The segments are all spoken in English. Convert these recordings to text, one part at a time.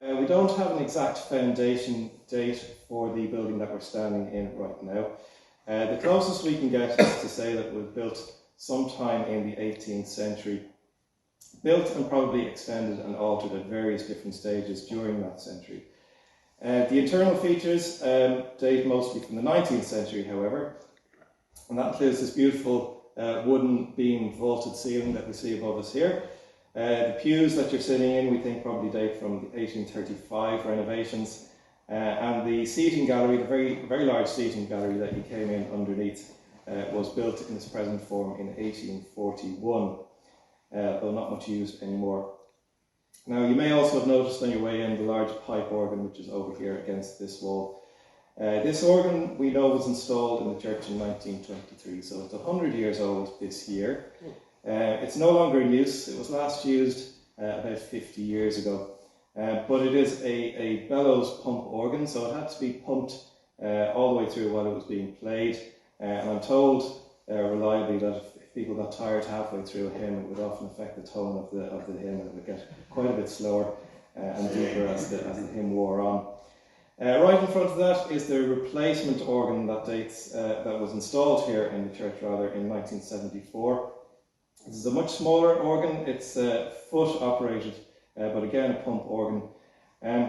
We don't have an exact foundation date for the building that we're standing in right now. The closest we can get is to say that it was built sometime in the 18th century. Built and probably extended and altered at various different stages during that century. The internal features date mostly from the 19th century, however, and that includes this beautiful wooden beam vaulted ceiling that we see above us here. The pews that you're sitting in, we think, probably date from the 1835 renovations, and the seating gallery, the very large seating gallery that you came in underneath, was built in its present form in 1841, though not much used anymore. Now, you may also have noticed on your way in the large pipe organ, which is over here against this wall. This organ, we know, was installed in the church in 1923, so it's 100 years old this year. It's no longer in use. It was last used about 50 years ago. But it is a bellows pump organ, so it had to be pumped all the way through while it was being played. And I'm told reliably that if people got tired halfway through a hymn, it would often affect the tone of the hymn, and it would get quite a bit slower and deeper as the hymn wore on. Right in front of that is the replacement organ that was installed here in the church in 1974. This is a much smaller organ. It's foot operated, but again a pump organ.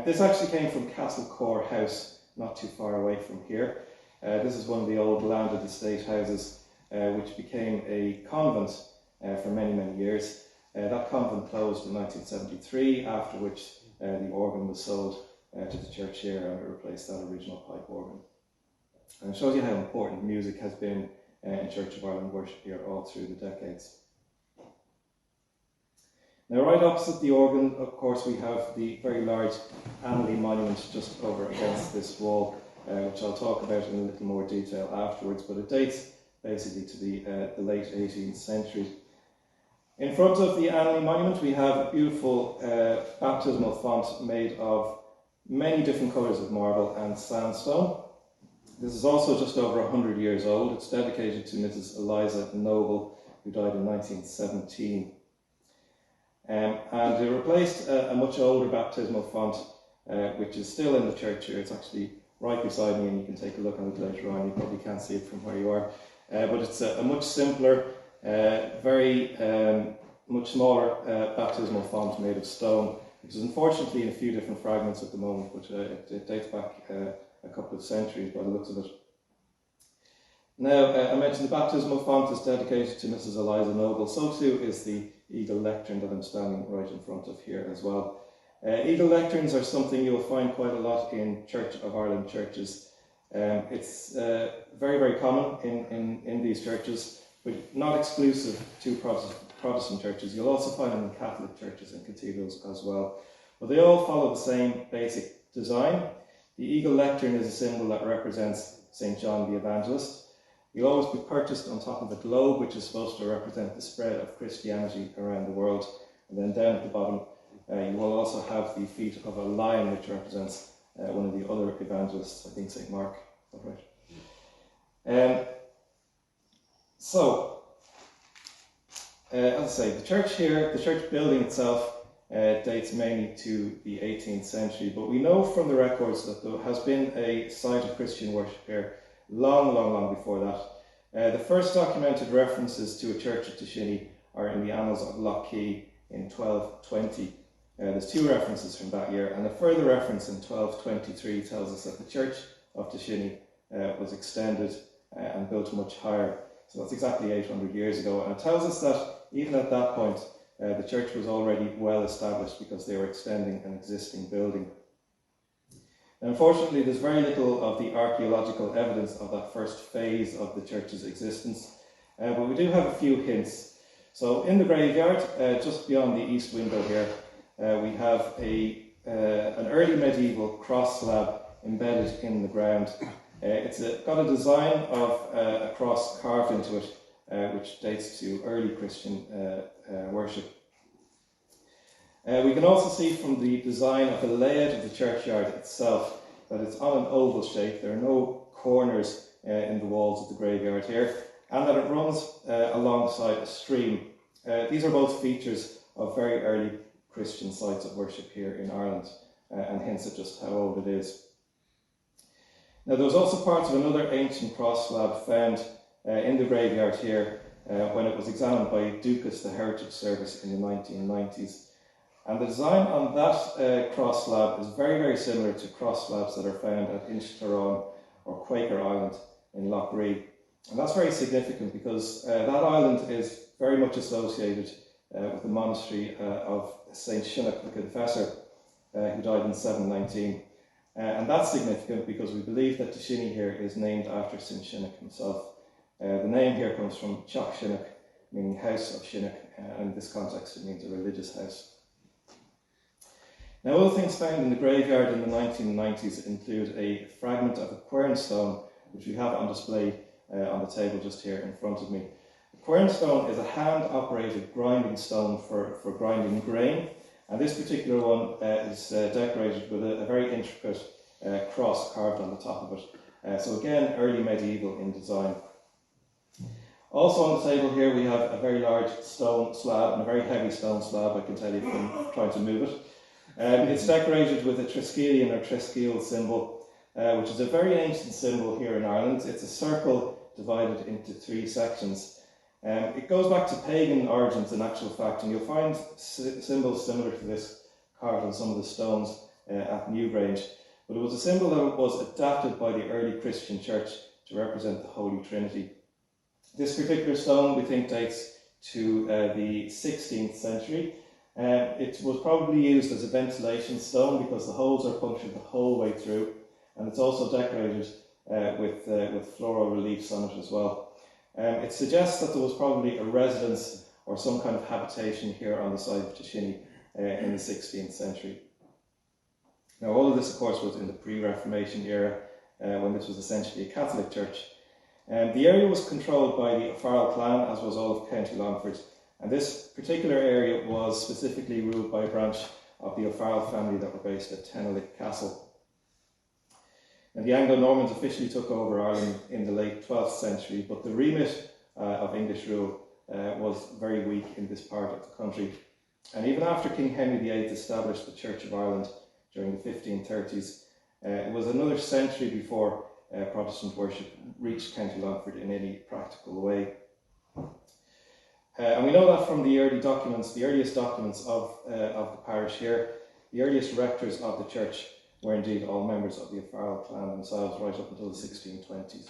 This actually came from Castle Core House, not too far away from here. This is one of the old landed estate houses, which became a convent for many, many years. That convent closed in 1973, after which the organ was sold to the church here, and it replaced that original pipe organ. And it shows you how important music has been in Church of Ireland worship here all through the decades. Now, right opposite the organ, of course, we have the very large Annally monument just over against this wall, which I'll talk about in a little more detail afterwards, but it dates basically to the late 18th century. In front of the Annally monument, we have a beautiful baptismal font made of many different colours of marble and sandstone. This is also just over 100 years old. It's dedicated to Mrs. Eliza Noble, who died in 1917. And it replaced a much older baptismal font, which is still in the church here. It's actually right beside me, and you can take a look at it later on. You probably can't see it from where you are. But it's a much simpler, much smaller baptismal font made of stone, which is unfortunately in a few different fragments at the moment, but it dates back a couple of centuries by the looks of it. Now, I mentioned the baptismal font is dedicated to Mrs. Eliza Noble. So too is the eagle lectern that I'm standing right in front of here as well. Eagle lecterns are something you'll find quite a lot in Church of Ireland churches. It's very, very common in these churches, but not exclusive to Protestant churches. You'll also find them in Catholic churches and cathedrals as well. But they all follow the same basic design. The eagle lectern is a symbol that represents St. John the Evangelist. You'll always be purchased on top of a globe, which is supposed to represent the spread of Christianity around the world. And then down at the bottom, you will also have the feet of a lion, which represents one of the other evangelists, I think St. Mark. Is that right? As I say, the church here, the church building itself, dates mainly to the 18th century, but we know from the records that there has been a site of Christian worship here long before that. The first documented references to a church at Tashinny are in the Annals of Lochkey in 1220. There's two references from that year, and a further reference in 1223 tells us that the church of Tashinny was extended and built much higher. So that's exactly 800 years ago, and it tells us that even at that point, the church was already well established because they were extending an existing building. Unfortunately, there's very little of the archaeological evidence of that first phase of the church's existence, but we do have a few hints. So in the graveyard, just beyond the east window here, we have an early medieval cross slab embedded in the ground. It's got a design of a cross carved into it, which dates to early Christian worship. We can also see from the design of the layout of the churchyard itself that it's on an oval shape. There are no corners in the walls of the graveyard here, and that it runs alongside a stream. These are both features of very early Christian sites of worship here in Ireland. and hints at just how old it is. Now, there was also parts of another ancient cross slab found in the graveyard here when it was examined by Dukas, the Heritage Service, in the 1990s. And the design on that cross slab is very, very similar to cross slabs that are found at Inchtarone or Quaker Island in Lough Ree. And that's very significant because that island is very much associated with the monastery of St. Shinnock the Confessor, who died in 719. And that's significant because we believe that Tashinny here is named after St. Shinnock himself. The name here comes from Teach Shinnock, meaning house of Shinnock, and in this context it means a religious house. Now, other things found in the graveyard in the 1990s include a fragment of a quernstone, which we have on display on the table just here in front of me. A quernstone is a hand-operated grinding stone for grinding grain, and this particular one is decorated with a very intricate cross carved on the top of it. So again, early medieval in design. Also on the table here we have a very large stone slab, and a very heavy stone slab, I can tell you from trying to move it. It's decorated with a Triskelion or Triskele symbol, which is a very ancient symbol here in Ireland. It's a circle divided into 3 sections. It goes back to pagan origins in actual fact, and you'll find symbols similar to this carved on some of the stones at Newgrange. But it was a symbol that was adapted by the early Christian church to represent the Holy Trinity. This particular stone we think dates to the 16th century. It was probably used as a ventilation stone because the holes are punctured the whole way through, and it's also decorated with floral reliefs on it as well. It suggests that there was probably a residence or some kind of habitation here on the site of Tashinny in the 16th century. Now, all of this, of course, was in the pre-Reformation era when this was essentially a Catholic church. The area was controlled by the O'Farrell clan, as was all of County Longford, and this particular area was specifically ruled by a branch of the O'Farrell family that were based at Tenelick Castle. And the Anglo-Normans officially took over Ireland in the late 12th century, but the remit of English rule was very weak in this part of the country. And even after King Henry VIII established the Church of Ireland during the 1530s, it was another century before Protestant worship reached County Longford in any practical way. And we know that from the early documents, the earliest documents of the parish here, the earliest rectors of the church were indeed all members of the O'Farrell clan themselves right up until the 1620s.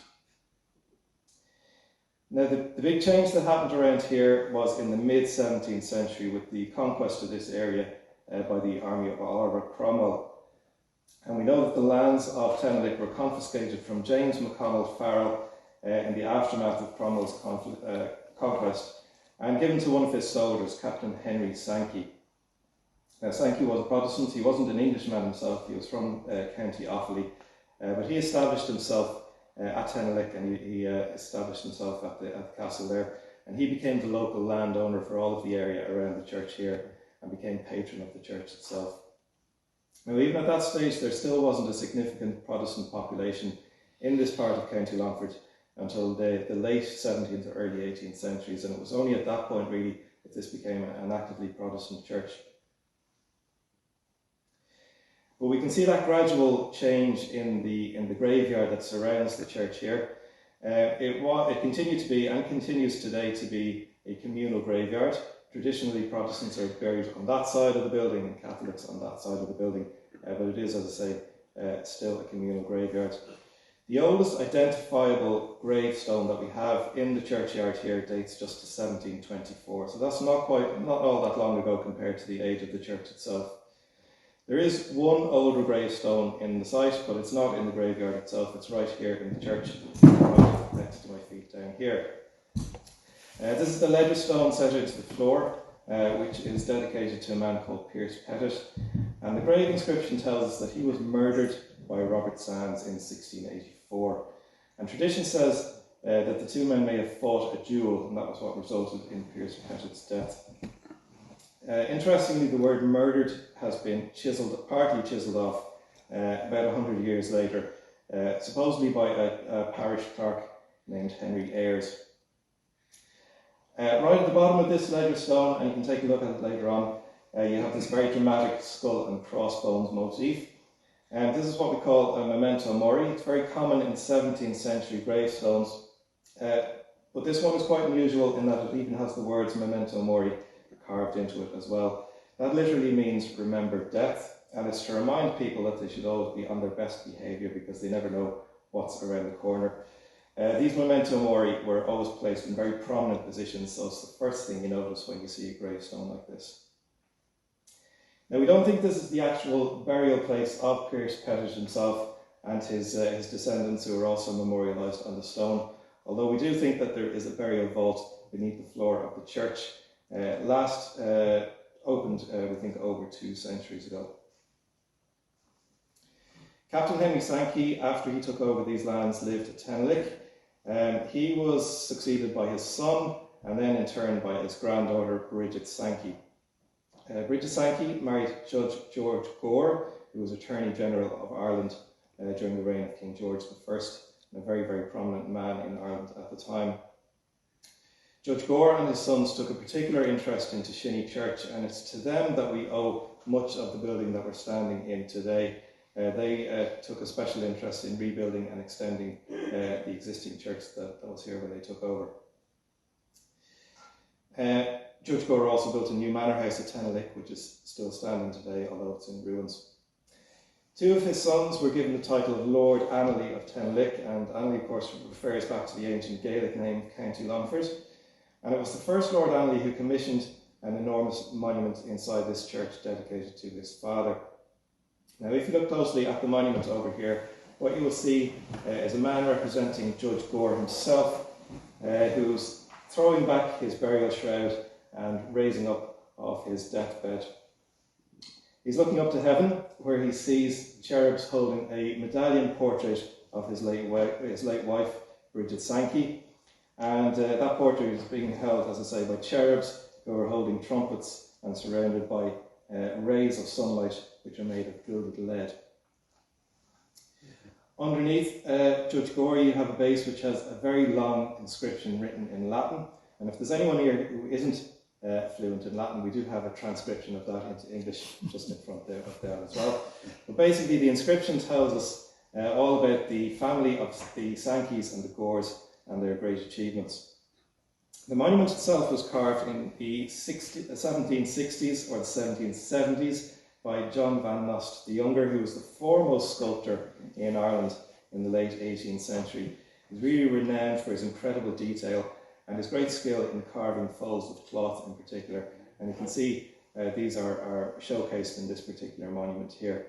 Now, the big change that happened around here was in the mid-17th century with the conquest of this area by the army of Oliver Cromwell. And we know that the lands of Tenelick were confiscated from James McConnell Farrell in the aftermath of Cromwell's conquest and given to one of his soldiers, Captain Henry Sankey. Now, Sankey was a Protestant. He wasn't an Englishman himself. He was from County Offaly, but he established himself at Tenelick, and he established himself at the castle there, and he became the local landowner for all of the area around the church here and became patron of the church itself. Now, even at that stage, there still wasn't a significant Protestant population in this part of County Longford until the late 17th or early 18th centuries, and it was only at that point really that this became an actively Protestant church. But we can see that gradual change in the graveyard that surrounds the church here. It continued to be, and continues today to be, a communal graveyard. Traditionally, Protestants are buried on that side of the building and Catholics on that side of the building, but it is, as I say, still a communal graveyard. The oldest identifiable gravestone that we have in the churchyard here dates just to 1724, so that's not all that long ago compared to the age of the church itself. There is one older gravestone in the site, but it's not in the graveyard itself. It's right here in the church, right next to my feet down here. This is the ledger stone set into the floor, which is dedicated to a man called Pierce Pettit. And the grave inscription tells us that he was murdered by Robert Sands in 1684. And tradition says that the two men may have fought a duel, and that was what resulted in Pierce Pettit's death. Interestingly, the word murdered has been partly chiselled off about 100 years later, supposedly by a parish clerk named Henry Ayres. Right at the bottom of this ledger stone, and you can take a look at it later on, you have this very dramatic skull and crossbones motif. And this is what we call a memento mori. It's very common in 17th century gravestones, but this one is quite unusual in that it even has the words memento mori carved into it as well. That literally means remember death, and it's to remind people that they should always be on their best behaviour because they never know what's around the corner. These memento mori were always placed in very prominent positions, so it's the first thing you notice when you see a gravestone like this. Now, we don't think this is the actual burial place of Piers Pettit himself and his descendants, who are also memorialised on the stone, although we do think that there is a burial vault beneath the floor of the church, last opened, we think, over 2 centuries ago. Captain Henry Sankey, after he took over these lands, lived at Tenlick. He was succeeded by his son and then in turn by his granddaughter Bridget Sankey. Bridget Sankey married Judge George Gore, who was Attorney General of Ireland during the reign of King George I, and a very, very prominent man in Ireland at the time. Judge Gore and his sons took a particular interest in Tashinny Church, and it's to them that we owe much of the building that we're standing in today. They took a special interest in rebuilding and extending the existing church that was here when they took over. Judge Gore also built a new manor house at Tenlick, which is still standing today, although it's in ruins. 2 of his sons were given the title of Lord Annally of Tenlick, and Annally, of course, refers back to the ancient Gaelic name County Longford. And it was the first Lord Annally who commissioned an enormous monument inside this church dedicated to his father. Now, if you look closely at the monument over here, what you will see is a man representing Judge Gore himself, who's throwing back his burial shroud and raising up off his deathbed. He's looking up to heaven, where he sees cherubs holding a medallion portrait of his late wife, Bridget Sankey, and that portrait is being held, as I say, by cherubs who are holding trumpets and surrounded by rays of sunlight which are made of gilded lead. Underneath Judge Gore, you have a base which has a very long inscription written in Latin, and if there's anyone here who isn't fluent in Latin, we do have a transcription of that into English just in front there, up there as well. But basically the inscription tells us all about the family of the Sankeys and the Gores and their great achievements. The monument itself was carved in the 1760s or the 1770s by John Van Nost the Younger, who was the foremost sculptor in Ireland in the late 18th century. He's really renowned for his incredible detail and his great skill in carving folds of cloth in particular. And you can see these are showcased in this particular monument here.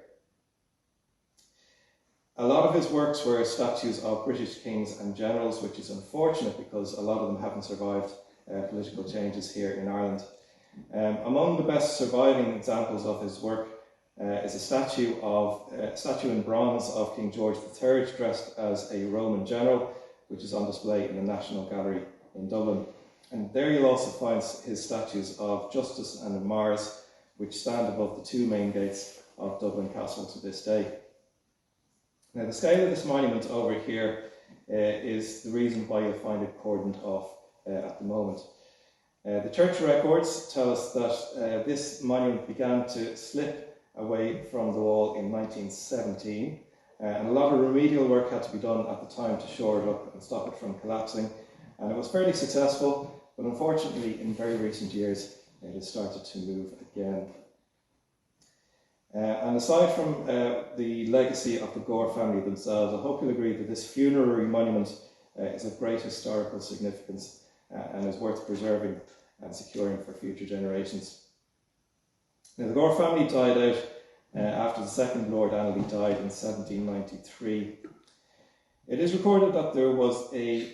A lot of his works were statues of British kings and generals, which is unfortunate because a lot of them haven't survived political changes here in Ireland. Among the best surviving examples of his work is a statue in bronze of King George III dressed as a Roman general, which is on display in the National Gallery in Dublin. And there you'll also find his statues of Justice and Mars, which stand above the 2 main gates of Dublin Castle to this day. Now, the scale of this monument over here is the reason why you'll find it cordoned off at the moment. The church records tell us that this monument began to slip away from the wall in 1917, and a lot of remedial work had to be done at the time to shore it up and stop it from collapsing, and it was fairly successful, but unfortunately in very recent years it has started to move again. And aside from the legacy of the Gore family themselves, I hope you'll agree that this funerary monument is of great historical significance and is worth preserving and securing for future generations. Now, the Gore family died out after the second Lord Annally died in 1793. It is recorded that there was the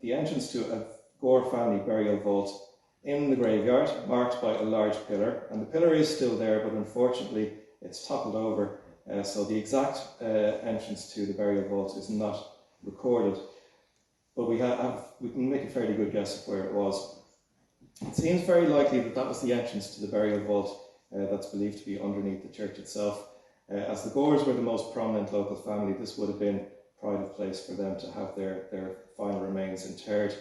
entrance to a Gore family burial vault in the graveyard, marked by a large pillar, and the pillar is still there, but unfortunately it's toppled over, so the exact entrance to the burial vault is not recorded, but we can make a fairly good guess of where it was. It seems very likely that that was the entrance to the burial vault that's believed to be underneath the church itself. As the Gores were the most prominent local family, this would have been a pride of place for them to have their final remains interred.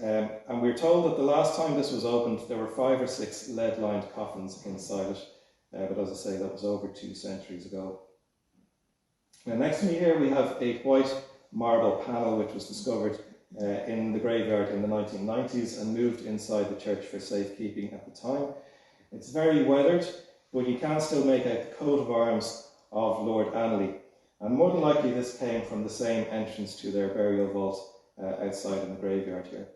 And we're told that the last time this was opened, there were 5 or 6 lead-lined coffins inside it. But as I say, that was over 2 centuries ago. Now, next to me here, we have a white marble panel which was discovered in the graveyard in the 1990s and moved inside the church for safekeeping at the time. It's very weathered, but you can still make out the coat of arms of Lord Annally. And more than likely, this came from the same entrance to their burial vault outside in the graveyard here.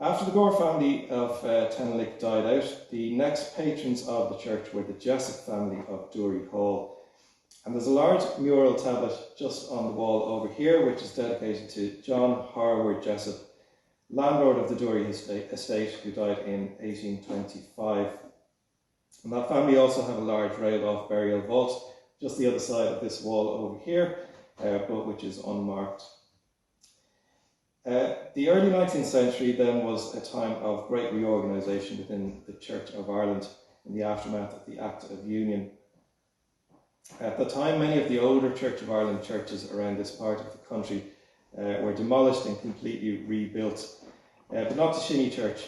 After the Gore family of Tenelick died out, the next patrons of the church were the Jessup family of Dury Hall. And there's a large mural tablet just on the wall over here, which is dedicated to John Harwood Jessup, landlord of the Dury estate, who died in 1825. And that family also have a large railed-off burial vault just the other side of this wall over here, but which is unmarked. The early 19th century then was a time of great reorganisation within the Church of Ireland in the aftermath of the Act of Union. At the time, many of the older Church of Ireland churches around this part of the country were demolished and completely rebuilt, but not Tashinny Church,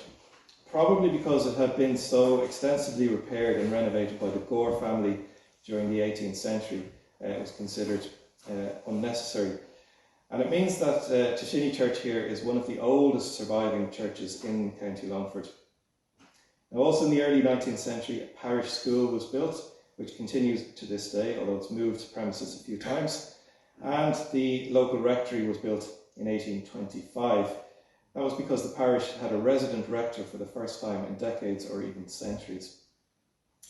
probably because it had been so extensively repaired and renovated by the Gore family during the 18th century. It was considered unnecessary. And it means that Tashinny Church here is one of the oldest surviving churches in County Longford. Now, also in the early 19th century, a parish school was built, which continues to this day, although it's moved premises a few times. And the local rectory was built in 1825. That was because the parish had a resident rector for the first time in decades or even centuries.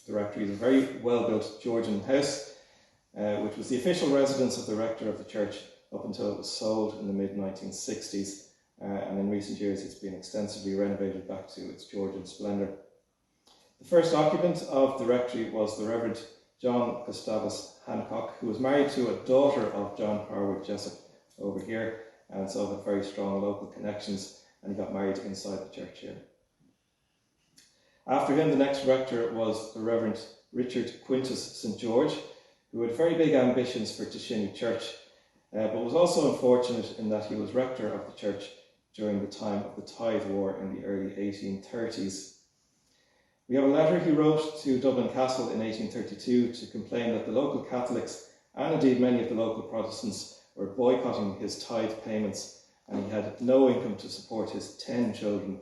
The rectory is a very well-built Georgian house, which was the official residence of the rector of the church up until it was sold in the mid-1960s. And in recent years, it's been extensively renovated back to its Georgian splendour. The first occupant of the rectory was the Reverend John Gustavus Hancock, who was married to a daughter of John Harwood Jessup over here, and so had very strong local connections, and he got married inside the church here. After him, the next rector was the Reverend Richard Quintus St. George, who had very big ambitions for Tashinny Church, but was also unfortunate in that he was rector of the church during the time of the Tithe War in the early 1830s. We have a letter he wrote to Dublin Castle in 1832 to complain that the local Catholics, and indeed many of the local Protestants, were boycotting his tithe payments, and he had no income to support his 10 children.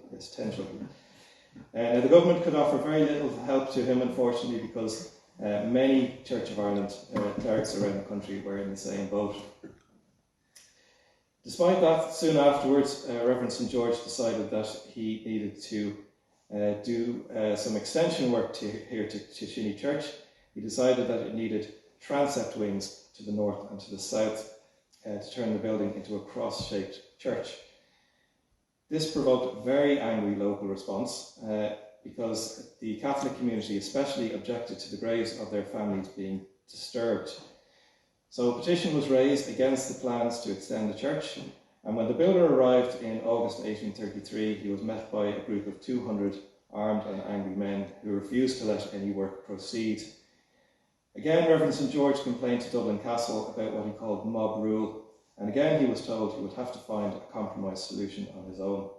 The government could offer very little help to him, unfortunately, because many Church of Ireland clerics around the country were in the same boat. Despite that, soon afterwards, Reverend St. George decided that he needed to do some extension work here to Tashinny Church. He decided that it needed transept wings to the north and to the south to turn the building into a cross-shaped church. This provoked a very angry local response because the Catholic community especially objected to the graves of their families being disturbed. So a petition was raised against the plans to extend the church, and when the builder arrived in August 1833, he was met by a group of 200 armed and angry men who refused to let any work proceed. Again, Reverend St. George complained to Dublin Castle about what he called mob rule, and again he was told he would have to find a compromise solution on his own.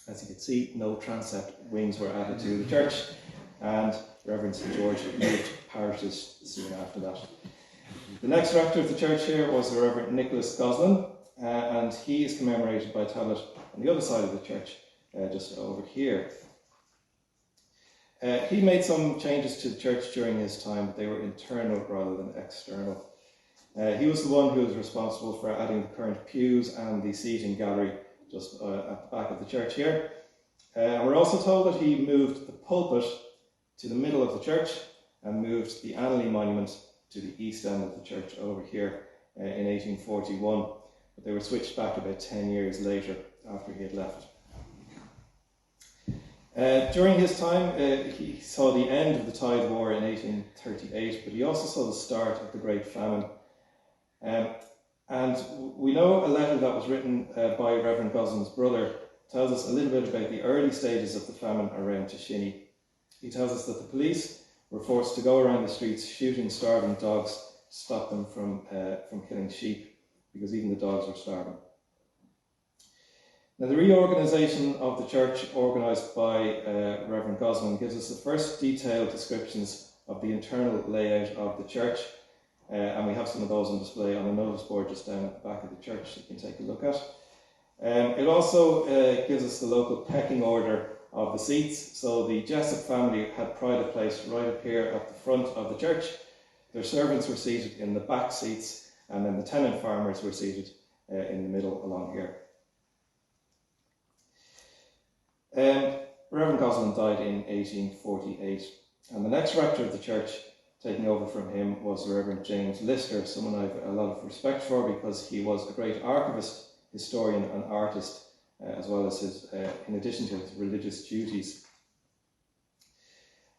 As you can see, no transept wings were added to the church, and Reverend St. George moved parishes soon after that. The next rector of the church here was the Reverend Nicholas Goslin, and he is commemorated by a tablet on the other side of the church, just over here. He made some changes to the church during his time, but they were internal rather than external. He was the one who was responsible for adding the current pews and the seating gallery just at the back of the church here. We're also told that he moved the pulpit to the middle of the church and moved the Annally monument to the east end of the church over here in 1841. But they were switched back about 10 years later after he had left. During his time, he saw the end of the Tithe War in 1838, but he also saw the start of the Great Famine. And we know a letter that was written by Reverend Goslin's brother tells us a little bit about the early stages of the famine around Tashinny. He tells us that the police were forced to go around the streets shooting starving dogs to stop them from killing sheep, because even the dogs were starving. Now, the reorganisation of the church, organised by Reverend Gosling, gives us the first detailed descriptions of the internal layout of the church, and we have some of those on display on a notice board just down at the back of the church that you can take a look at. It also gives us the local pecking order of the seats. So the Jessup family had pride of place right up here at the front of the church. Their servants were seated in the back seats, and then the tenant farmers were seated in the middle along here. Reverend Gosling died in 1848, and the next rector of the church, taking over from him, was the Reverend James Lister, someone I have a lot of respect for because he was a great archivist, historian and artist, as well as his, in addition to his religious duties.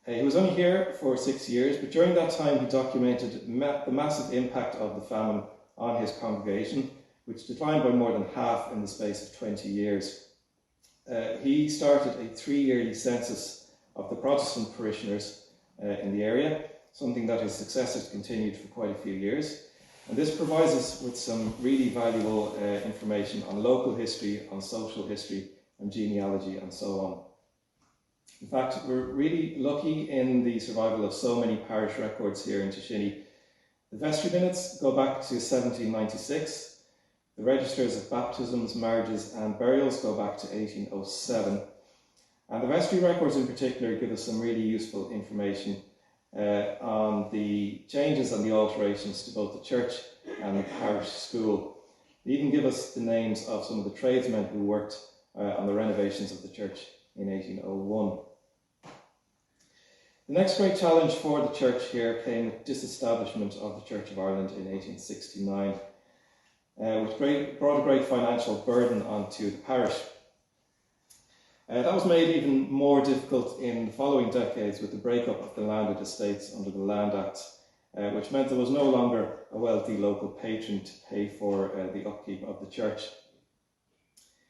He was only here for 6 years, but during that time he documented the massive impact of the famine on his congregation, which declined by more than half in the space of 20 years. He started a 3-yearly census of the Protestant parishioners in the area, something that his successors continued for quite a few years. And this provides us with some really valuable information on local history, on social history, and genealogy, and so on. In fact, we're really lucky in the survival of so many parish records here in Tashinny. The vestry minutes go back to 1796. The registers of baptisms, marriages, and burials go back to 1807. And the vestry records in particular give us some really useful information on the changes and the alterations to both the church and the parish school. They even give us the names of some of the tradesmen who worked on the renovations of the church in 1801. The next great challenge for the church here came with disestablishment of the Church of Ireland in 1869, which brought a great financial burden onto the parish. That was made even more difficult in the following decades with the breakup of the landed estates under the Land Acts, which meant there was no longer a wealthy local patron to pay for the upkeep of the church.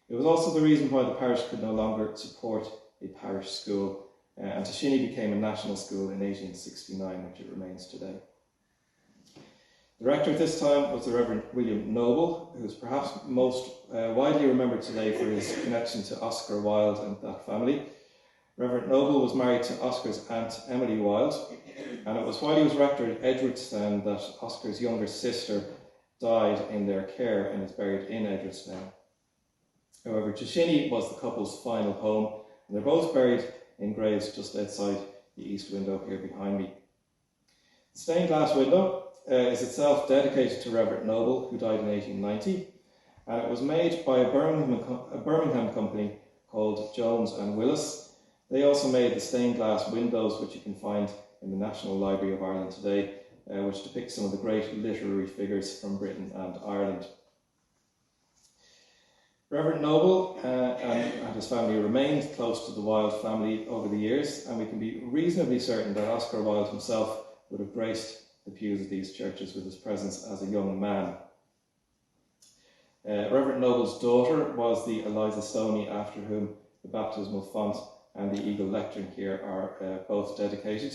It was also the reason why the parish could no longer support a parish school, and Tashinny became a national school in 1869, which it remains today. The rector at this time was the Reverend William Noble, who is perhaps most widely remembered today for his connection to Oscar Wilde and that family. Reverend Noble was married to Oscar's aunt Emily Wilde, and it was while he was rector at Edgeworthstown that Oscar's younger sister died in their care and is buried in Edgeworthstown. However, Tashinny was the couple's final home, and they're both buried in graves just outside the east window here behind me. The stained glass window is itself dedicated to Reverend Noble, who died in 1890, and it was made by a Birmingham company called Jones and Willis. They also made the stained glass windows, which you can find in the National Library of Ireland today, which depict some of the great literary figures from Britain and Ireland. Reverend Noble and his family remained close to the Wilde family over the years, and we can be reasonably certain that Oscar Wilde himself would have graced the pews of these churches with his presence as a young man. Reverend Noble's daughter was the Eliza Stoney, after whom the baptismal font and the eagle lectern here are both dedicated.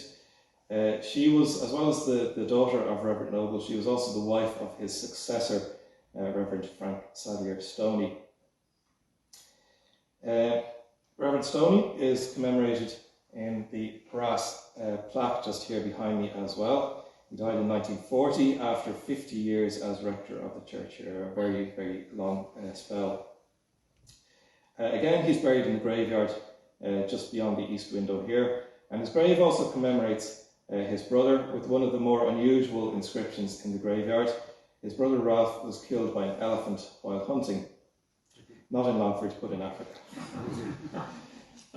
She was, as well as the daughter of Reverend Noble, she was also the wife of his successor, Reverend Frank Sadlier Stoney. Reverend Stoney is commemorated in the brass plaque just here behind me as well. He died in 1940 after 50 years as rector of the church here, a very, very long spell. Again, he's buried in the graveyard just beyond the east window here, and his grave also commemorates his brother with one of the more unusual inscriptions in the graveyard. His brother Ralph was killed by an elephant while hunting, not in Longford, but in Africa.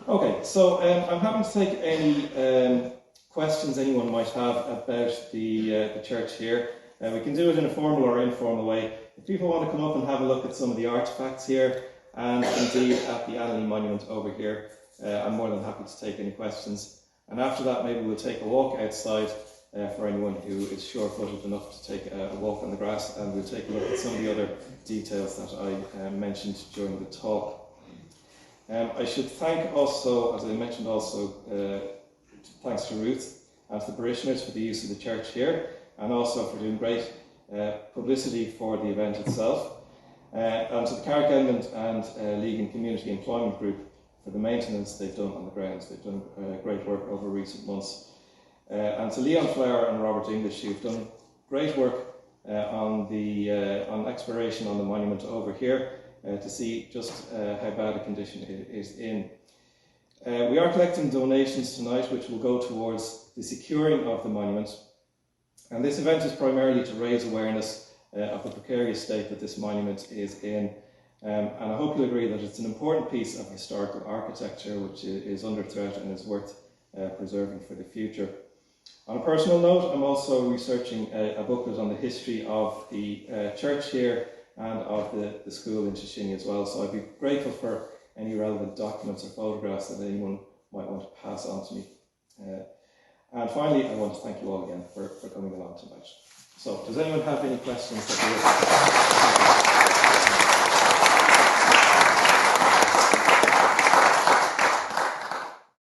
Okay, so I'm happy to take any questions anyone might have about the church here. We can do it in a formal or informal way. If people want to come up and have a look at some of the artefacts here, and indeed at the Annalee Monument over here, I'm more than happy to take any questions. And after that, maybe we'll take a walk outside for anyone who is sure-footed enough to take a walk on the grass, and we'll take a look at some of the other details that I mentioned during the talk. I should thank also, as I mentioned also, thanks to Ruth and to the parishioners for the use of the church here, and also for doing great publicity for the event itself. and to the Carrick Edmund and League and Community Employment Group for the maintenance they've done on the grounds. They've done great work over recent months. And to Leon Flower and Robert English, who've done great work on exploration on the monument over here to see just how bad a condition it is in. We are collecting donations tonight, which will go towards the securing of the monument. And this event is primarily to raise awareness of the precarious state that this monument is in. And I hope you'll agree that it's an important piece of historical architecture which is under threat and is worth preserving for the future. On a personal note, I'm also researching a booklet on the history of the church here and of the school in Tashinny as well. So I'd be grateful for any relevant documents or photographs that anyone might want to pass on to me. And finally, I want to thank you all again for coming along tonight. So, does anyone have any questions that you